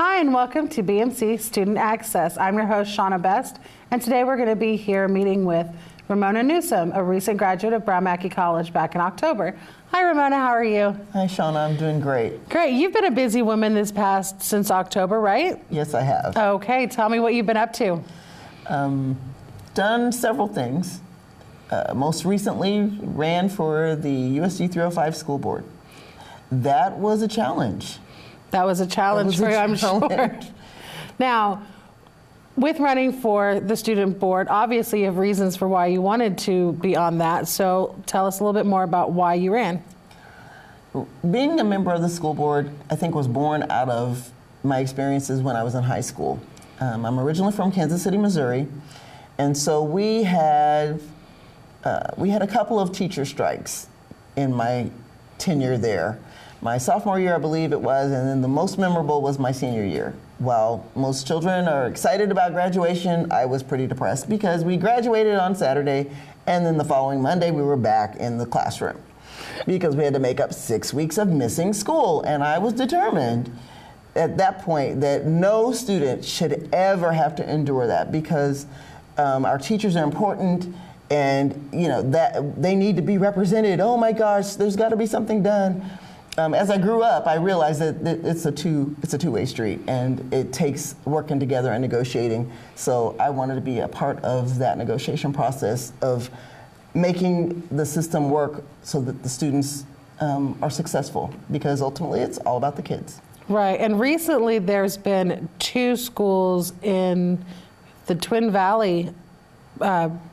Hi, and welcome to BMC Student Access. I'm your host, Shauna Best, and today we're going to be here meeting with Ramona Newsom, a recent graduate of Brown Mackie College back in October. Hi, Ramona. How are you? Hi, Shauna. I'm doing great. Great. You've been a busy woman since October, right? Yes, I have. Okay. Tell me what you've been up to. Done several things. Most recently, ran for the USD 305 school board. That was a challenge. That was a challenge for you, I'm sure. Now, with running for the student board, obviously you have reasons for why you wanted to be on that. So tell us a little bit more about why you ran. Being a member of the school board, I think, was born out of my experiences when I was in high school. I'm originally from Kansas City, Missouri, and so we had a couple of teacher strikes in my tenure there. My sophomore year, I believe it was, and then the most memorable was my senior year. While most children are excited about graduation, I was pretty depressed because we graduated on Saturday, and then the following Monday we were back in the classroom because we had to make up 6 weeks of missing school. And I was determined at that point that no student should ever have to endure that because our teachers are important, and that they need to be represented. Oh my gosh, there's got to be something done. As I grew up, I realized that it's a two-way street, and it takes working together and negotiating. So I wanted to be a part of that negotiation process of making the system work so that the students are successful, because ultimately it's all about the kids. Right, and recently there's been 2 schools in the Twin Valley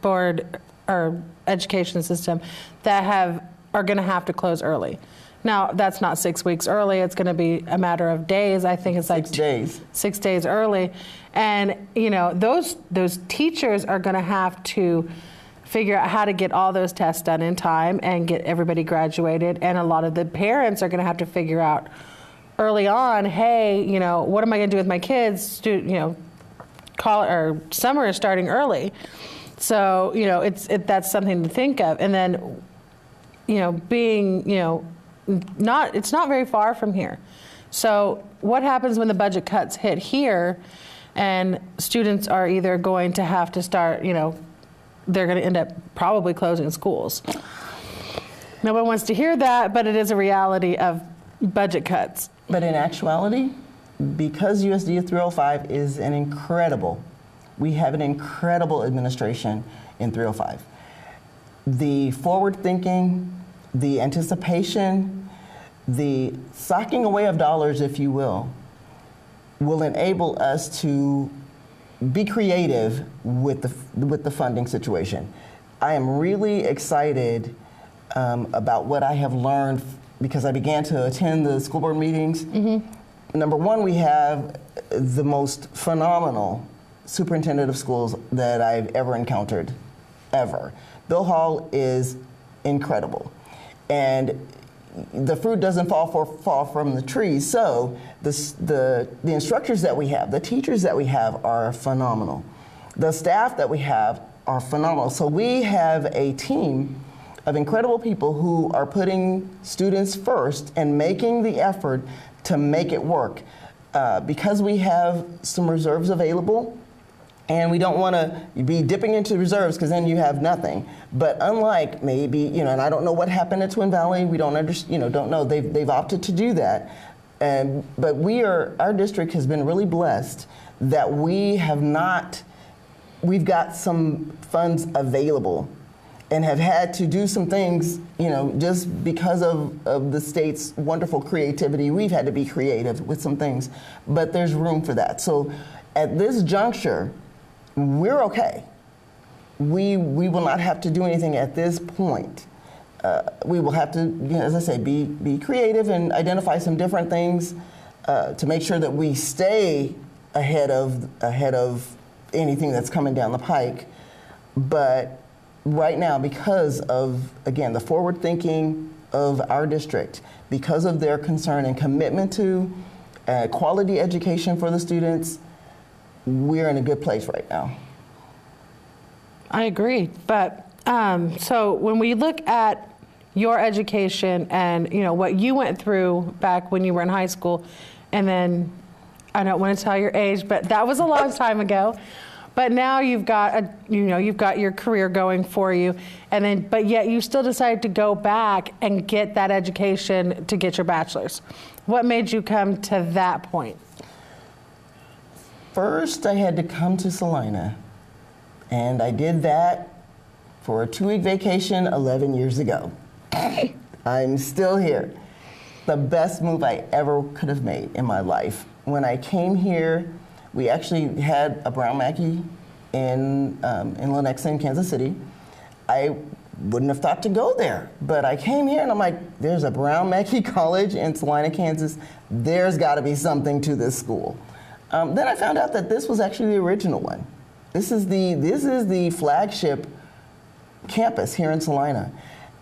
board or education system that are going to have to close early. Now, that's not 6 weeks early. It's going to be a matter of days. I think it's like 6 days. 6 days early. And, those teachers are going to have to figure out how to get all those tests done in time and get everybody graduated. And a lot of the parents are going to have to figure out early on, hey, what am I going to do with my kids? Summer is starting early. So, that's something to think of. And then, it's not very far from here. So what happens when the budget cuts hit here and students are either going to have to start, they're going to end up probably closing schools. No one wants to hear that, but it is a reality of budget cuts. But in actuality, because USD 305 is we have an incredible administration in 305. The forward thinking, the anticipation, the socking away of dollars, if you will enable us to be creative with the funding situation. I am really excited about what I have learned because I began to attend the school board meetings. Mm-hmm. Number one, we have the most phenomenal superintendent of schools that I've ever encountered, ever. Bill Hall is incredible. And the fruit doesn't fall from the tree. So the instructors that we have, the teachers that we have are phenomenal. The staff that we have are phenomenal. So we have a team of incredible people who are putting students first and making the effort to make it work. Because we have some reserves available, and we don't want to be dipping into reserves because then you have nothing. But unlike maybe, and I don't know what happened at Twin Valley, we don't know. They've opted to do that. But our district has been really blessed that we've got some funds available and have had to do some things, just because of the state's wonderful creativity. We've had to be creative with some things, but there's room for that. So at this juncture, we're okay. We will not have to do anything at this point. We will have to, as I say, be creative and identify some different things to make sure that we stay ahead of anything that's coming down the pike. But right now, because of, again, the forward thinking of our district, because of their concern and commitment to quality education for the students, we're in a good place right now. I agree. But so when we look at your education and what you went through back when you were in high school, and then I don't want to tell your age, but that was a long time ago. But now you've got you've got your career going for you, and then, but yet you still decided to go back and get that education to get your bachelor's. What made you come to that point? First, I had to come to Salina, and I did that for a 2-week vacation 11 years ago. I'm still here. The best move I ever could have made in my life. When I came here, we actually had a Brown Mackey in Lenexa, Kansas City. I wouldn't have thought to go there, but I came here and I'm like, there's a Brown Mackey College in Salina, Kansas. There's got to be something to this school. Then I found out that this was actually the original one. This is the flagship campus here in Salina.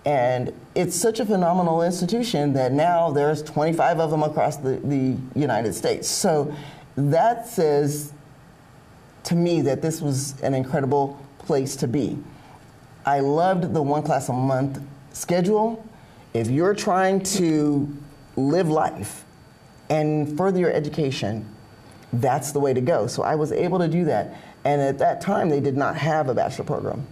And it's such a phenomenal institution that now there's 25 of them across the United States. So that says to me that this was an incredible place to be. I loved the 1 class a month schedule. If you're trying to live life and further your education, that's the way to go. So I was able to do that. And at that time, they did not have a bachelor program.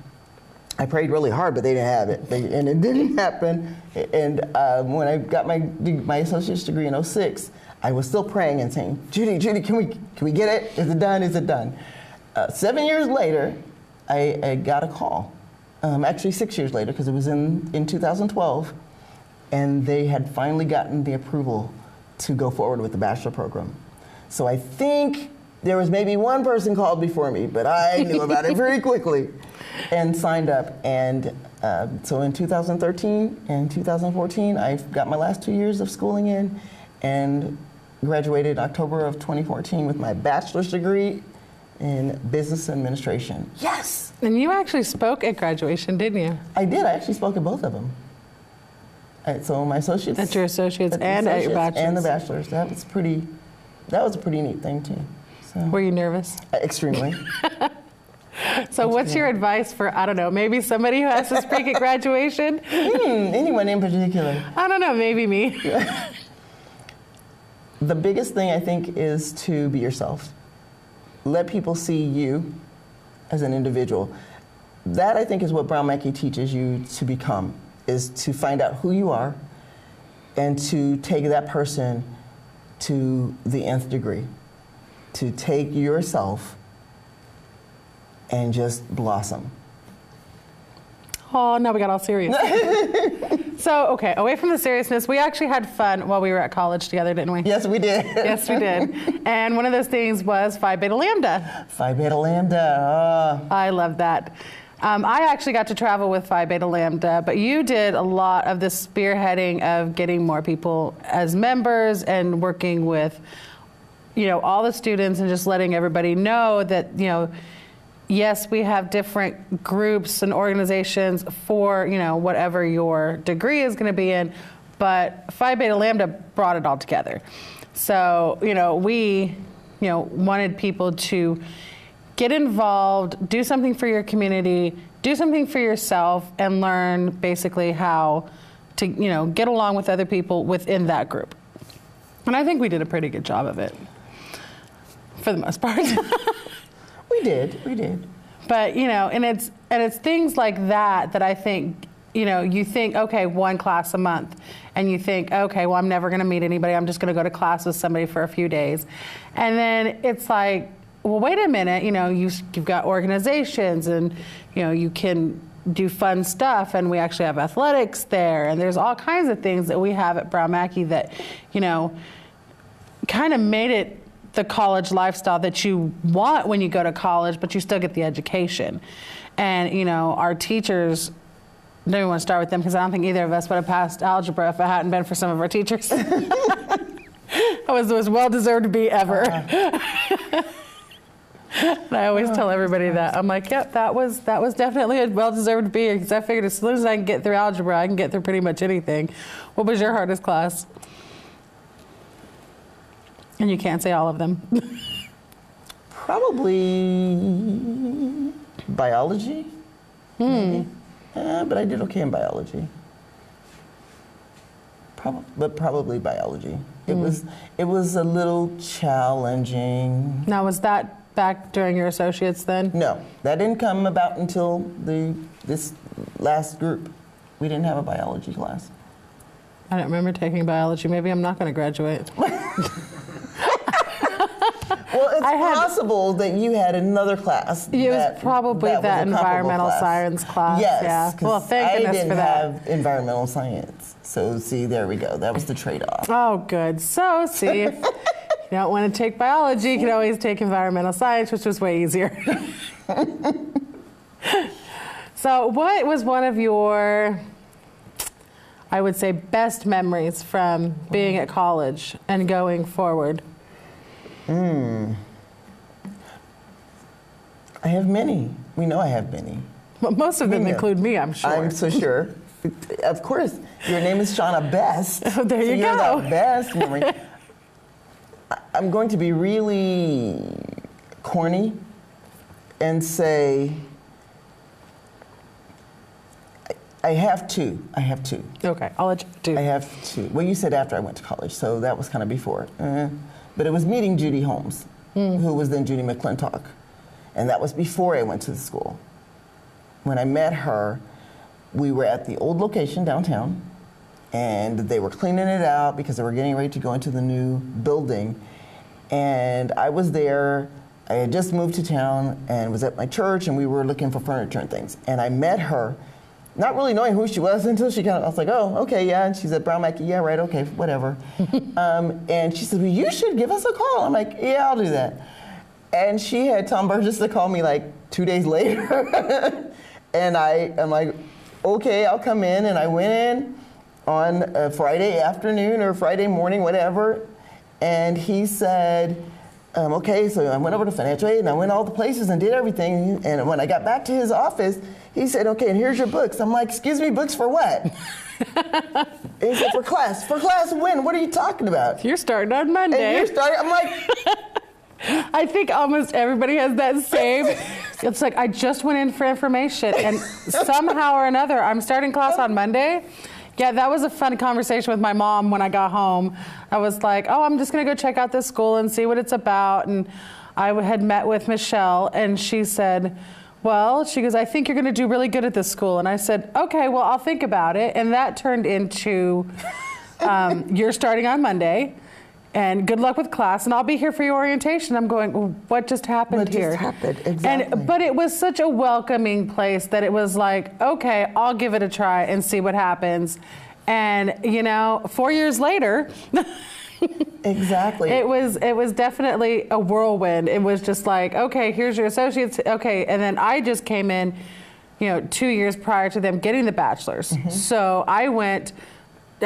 I prayed really hard, but they didn't have it, and it didn't happen. And when I got my associate's degree in '06, I was still praying and saying, Judy, can we get it? Is it done? Is it done? 7 years later, I got a call. Actually 6 years later, because it was in 2012, and they had finally gotten the approval to go forward with the bachelor program. So I think there was maybe one person called before me, but I knew about it very quickly and signed up. And so in 2013 and 2014, I got my last 2 years of schooling in and graduated October of 2014 with my bachelor's degree in business administration. Yes! And you actually spoke at graduation, didn't you? I did. I actually spoke at both of them. So my associates. At your associates and at your bachelor's. And the bachelor's. That was a pretty neat thing too. So. Were you nervous? Extremely. So what's your advice for, I don't know, maybe somebody who has to speak at graduation? Anyone in particular? I don't know, maybe me. The biggest thing I think is to be yourself. Let people see you as an individual. That I think is what Brown Mackey teaches you to become, is to find out who you are and to take that person to the nth degree. To take yourself and just blossom. Oh, now we got all serious. So, okay, away from the seriousness, we actually had fun while we were at college together, didn't we? Yes, we did. Yes, we did. And one of those things was Phi Beta Lambda. Phi Beta Lambda. I love that. I actually got to travel with Phi Beta Lambda, but you did a lot of the spearheading of getting more people as members and working with, all the students and just letting everybody know that, yes, we have different groups and organizations for, whatever your degree is going to be in, but Phi Beta Lambda brought it all together. So, we, wanted people to get involved, do something for your community, do something for yourself, and learn basically how to, get along with other people within that group. And I think we did a pretty good job of it, for the most part. We did. But, and it's things like that I think, you think, okay, 1 class a month, and you think, okay, well, I'm never going to meet anybody. I'm just going to go to class with somebody for a few days. And then it's like, well, wait a minute, you've got organizations and, you can do fun stuff, and we actually have athletics there, and there's all kinds of things that we have at Brown Mackey that, kind of made it the college lifestyle that you want when you go to college, but you still get the education. And, our teachers, I don't even want to start with them because I don't think either of us would have passed algebra if it hadn't been for some of our teachers. It was the most well-deserved to be ever. And I always tell everybody that. I'm like, yep, that was definitely a well-deserved B, because I figured as soon as I can get through algebra, I can get through pretty much anything. What was your hardest class? And you can't say all of them. Probably biology. But I did okay in biology. Probably biology. It was a little challenging. Now, was that back during your associates then? No, that didn't come about until this last group. We didn't have a biology class. I don't remember taking biology. Maybe I'm not going to graduate. Well, it's possible that you had another class. It was probably that environmental science class. Yes. Yeah. Well, thank goodness for that. I didn't have environmental science. So, see, there we go. That was the trade-off. Oh, good. So, see, if you don't want to take biology, you can always take environmental science, which was way easier. So, what was one of your, I would say, best memories from being at college and going forward? I have many. We know I have many. Well, most of them include me, I'm sure. I'm so sure. Of course. Your name is Shauna Best. Oh, there you go. You're the best memory. I'm going to be really corny and say I have two. Okay, I'll let you do. I have two. Well, you said after I went to college, so that was kind of before. But it was meeting Judy Holmes, who was then Judy McClintock. And that was before I went to the school. When I met her, we were at the old location downtown, and they were cleaning it out because they were getting ready to go into the new building. And I was there. I had just moved to town and was at my church, and we were looking for furniture and things. And I met her, not really knowing who she was until I was like, oh, okay, yeah. And she said, Brown Mackey, yeah, right, okay, whatever. And she said, well, you should give us a call. I'm like, yeah, I'll do that. And she had Tom Burgess to call me like 2 days later. And I'm like, okay, I'll come in. And I went in on a Friday afternoon or Friday morning, whatever. And he said, okay, so I went over to financial aid and I went all the places and did everything. And when I got back to his office, he said, okay, and here's your books. I'm like, excuse me, books for what? He said, for class. For class when? What are you talking about? You're starting on Monday. I'm like... I think almost everybody has that same. It's like, I just went in for information and somehow or another, I'm starting class on Monday. Yeah, that was a fun conversation with my mom when I got home. I was like, oh, I'm just going to go check out this school and see what it's about. And I had met with Michelle, and she said, well, she goes, I think you're going to do really good at this school. And I said, okay, well, I'll think about it. And that turned into, you're starting on Monday, and good luck with class, and I'll be here for your orientation. I'm going, well, what just happened here? What just happened, exactly. But it was such a welcoming place that it was like, okay, I'll give it a try and see what happens. And, 4 years later... Exactly. It was definitely a whirlwind. It was just like, okay, here's your associates. Okay, and then I just came in, 2 years prior to them getting the bachelor's. Mm-hmm. So I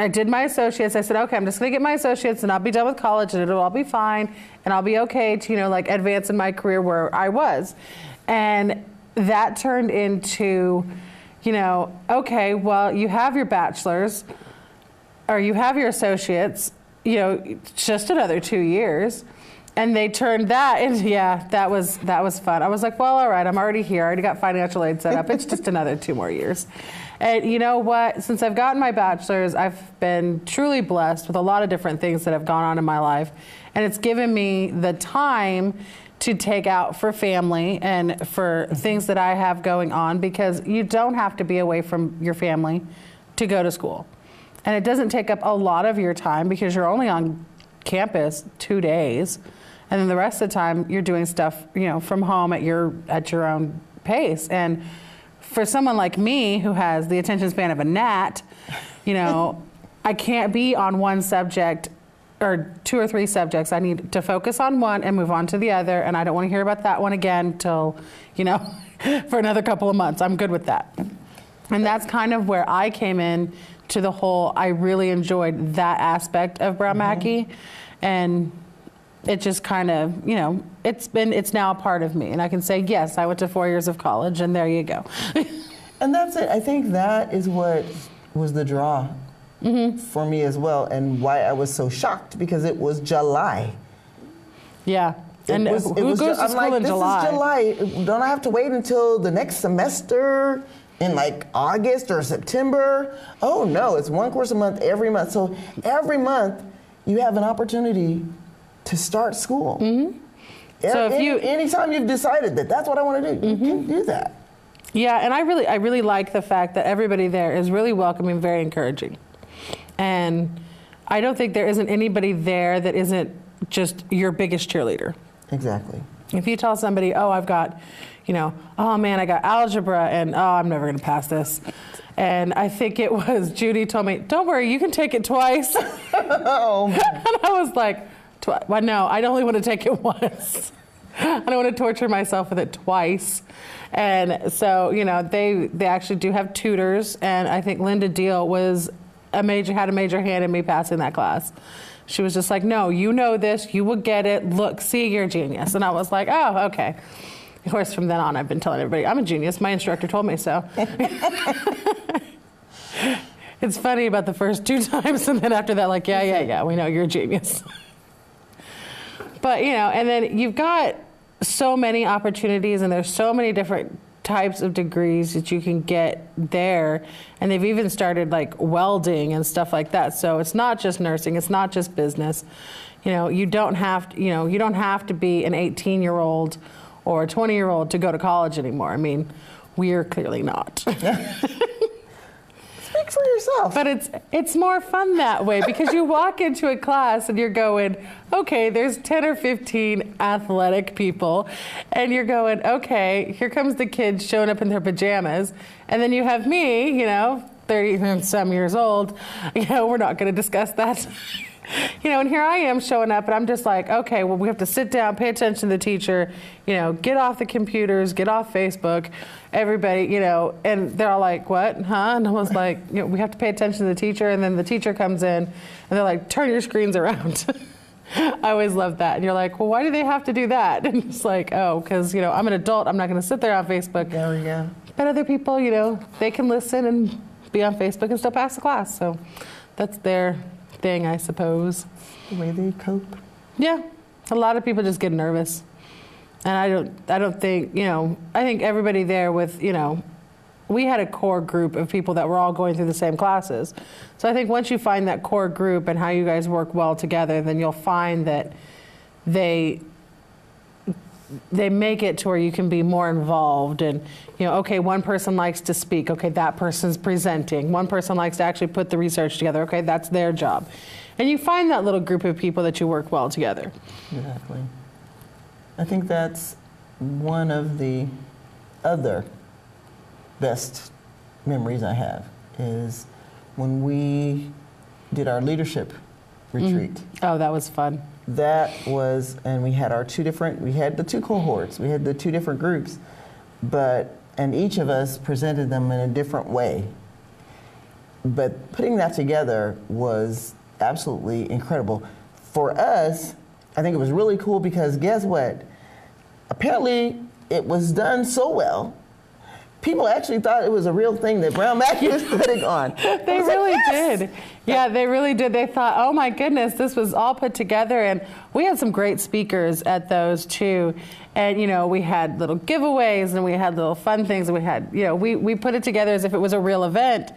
did my associates. I said, okay, I'm just going to get my associates and I'll be done with college and it'll all be fine and I'll be okay to, advance in my career where I was. And that turned into, okay, well, you have your bachelor's or you have your associates, just another 2 years. And they turned that into, that was fun. I was like, well, all right, I'm already here. I already got financial aid set up. It's just another 2 more years. And you know what? Since I've gotten my bachelor's, I've been truly blessed with a lot of different things that have gone on in my life. And it's given me the time to take out for family and for things that I have going on, because you don't have to be away from your family to go to school. And it doesn't take up a lot of your time because you're only on campus 2 days. And then the rest of the time you're doing stuff, from home at your own pace. And for someone like me who has the attention span of a gnat, I can't be on one subject or 2 or 3 subjects. I need to focus on one and move on to the other. And I don't want to hear about that one again till, for another couple of months. I'm good with that. And that's kind of where I came in to the whole, I really enjoyed that aspect of Brown Mackey. And it just kind of, it's now a part of me. And I can say, yes, I went to 4 years of college, and there you go. And that's it. I think that is what was the draw for me as well, and why I was so shocked, because it was July. Yeah. And who goes to school in July? This is July. Don't I have to wait until the next semester in like August or September? Oh, no, it's one course a month every month. So every month, you have an opportunity to start school. So if anytime you've decided that that's what I want to do, you can do that. Yeah, and I really like the fact that everybody there is really welcoming, very encouraging. And I don't think there isn't anybody there that isn't just your biggest cheerleader. Exactly. If you tell somebody, oh, I've got, oh man, I got algebra and oh, I'm never going to pass this. And I think it was Judy told me, don't worry, you can take it twice. Oh, man. And I was like, well, no, I only want to take it once. I don't want to torture myself with it twice. And so, they actually do have tutors. And I think Linda Deal had a major hand in me passing that class. She was just like, no, you know this, you will get it. Look, see, you're a genius. And I was like, oh, okay. Of course, from then on, I've been telling everybody, I'm a genius. My instructor told me so. It's funny about the first 2 times, and then after that, like, yeah, we know you're a genius. But, and then you've got so many opportunities, and there's so many different types of degrees that you can get there. And they've even started like welding and stuff like that. So it's not just nursing, it's not just business. You don't have to, you don't have to be an 18-year-old or a 20-year-old to go to college anymore. I mean, we're clearly not. Speak for yourself. But it's more fun that way because you walk into a class and you're going, okay, there's 10 or 15 athletic people, and you're going, okay, here comes the kids showing up in their pajamas, and then you have me, 30 and some years old, we're not going to discuss that. And here I am showing up, and I'm just like, okay, well, we have to sit down, pay attention to the teacher, get off the computers, get off Facebook, everybody, and they're all like, what, huh? And I was like, we have to pay attention to the teacher, and then the teacher comes in, and they're like, turn your screens around. I always love that. And you're like, well, why do they have to do that? And it's like, oh, because, I'm an adult, I'm not going to sit there on Facebook. There we go. But other people, they can listen and be on Facebook and still pass the class, so that's their thing, I suppose. The way they cope. Yeah, a lot of people just get nervous, and I don't think I think everybody there with we had a core group of people that were all going through the same classes. So I think once you find that core group and how you guys work well together, then you'll find that they make it to where you can be more involved. And, okay, one person likes to speak. Okay, that person's presenting. One person likes to actually put the research together. Okay, that's their job. And you find that little group of people that you work well together. Exactly. I think that's one of the other best memories I have is when we did our leadership retreat. Oh, that was fun. That was, and we had we had the 2 cohorts, we had the 2 different groups, and each of us presented them in a different way. But putting that together was absolutely incredible. For us, I think it was really cool because guess what? Apparently, it was done so well, people actually thought it was a real thing that Brown Mackey was putting on. They really did. Yeah, they really did. They thought, oh my goodness, this was all put together. And we had some great speakers at those too. And, we had little giveaways and we had little fun things. And we had, we put it together as if it was a real event.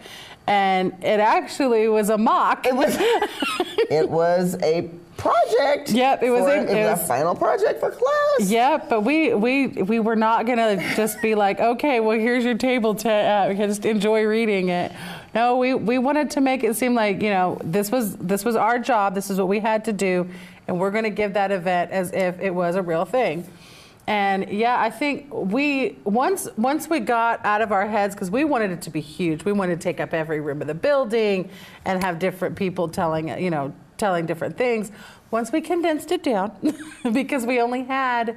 And it actually was a mock. It was a project. Yep, it was a final project for class. Yep, but we were not gonna just be like, okay, well here's your table, just enjoy reading it. No, we wanted to make it seem like this was our job, this is what we had to do, and we're gonna give that event as if it was a real thing. And yeah, I think once we got out of our heads, because we wanted it to be huge, we wanted to take up every room of the building and have different people telling different things. Once we condensed it down, because we only had,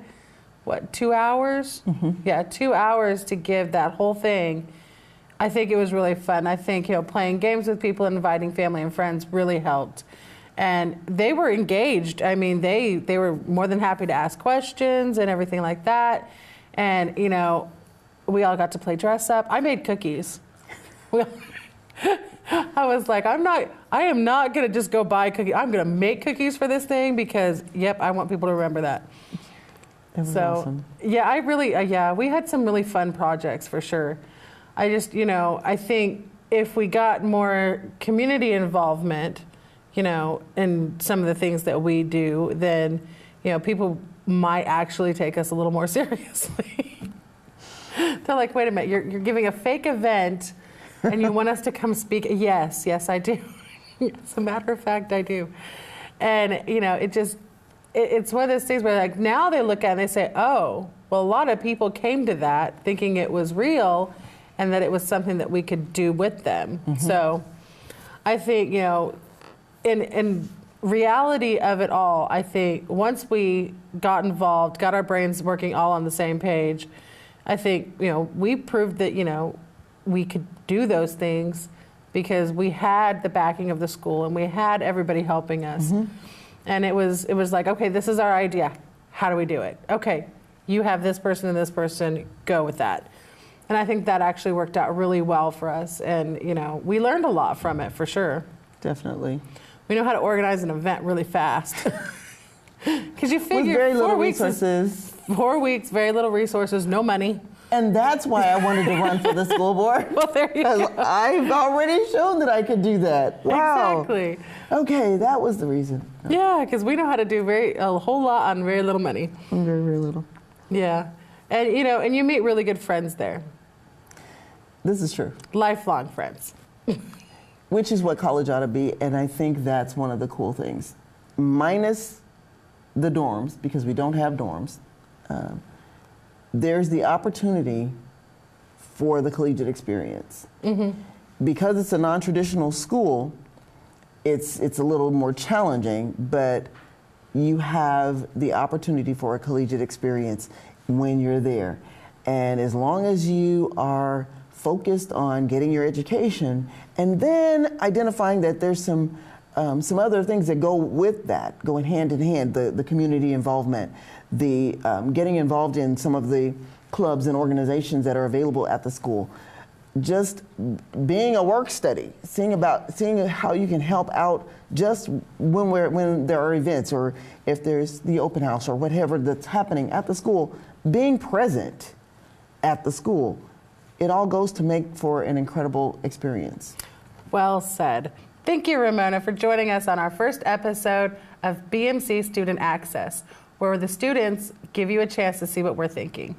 2 hours? Mm-hmm. Yeah, 2 hours to give that whole thing. I think it was really fun. I think, playing games with people and inviting family and friends really helped. And they were engaged. I mean, they were more than happy to ask questions and everything like that. And, we all got to play dress up. I made cookies. I was like, I am not going to just go buy cookies. I'm going to make cookies for this thing because, yep, I want people to remember that. That was awesome. Yeah, we had some really fun projects for sure. I just, I think if we got more community involvement, you know, in some of the things that we do, then, you know, people might actually take us a little more seriously. They're like, wait a minute, you're giving a fake event and you want us to come speak? Yes, I do. As a matter of fact, I do. And, you know, it's one of those things where, like, now they look at it and they say, oh, well, a lot of people came to that thinking it was real and that it was something that we could do with them. So I think, you know, in reality of it all, I think once we got involved, got our brains working all on the same page, I think, you know, we proved that, you know, we could do those things because we had the backing of the school and we had everybody helping us. And it was like, okay, this is our idea. How do we do it? Okay, you have this person and this person, go with that. And I think that actually worked out really well for us. And, you know, we learned a lot from it, for sure. Definitely. We know how to organize an event really fast. Because you figure With very little 4 weeks resources. 4 weeks, very little resources, no money. And that's why I wanted to run for the school board. Well, there you go. Because I've already shown that I could do that. Wow. Exactly. Okay, that was the reason. Yeah, because we know how to do a whole lot on very little money. Very, very little. Yeah. And, you know, and you meet really good friends there. This is true. Lifelong friends. Which is what college ought to be, and I think that's one of the cool things. Minus the dorms, because we don't have dorms, there's the opportunity for the collegiate experience. Because it's a non-traditional school, it's a little more challenging, but you have the opportunity for a collegiate experience when you're there. And as long as you are focused on getting your education and then identifying that there's some other things that go with that, going hand in hand, the community involvement, the getting involved in some of the clubs and organizations that are available at the school, just being a work study, seeing how you can help out just when there are events or if there's the open house or whatever that's happening at the school, being present at the school. It all goes to make for an incredible experience. Well said. Thank you, Ramona, for joining us on our first episode of BMC Student Access, where the students give you a chance to see what we're thinking.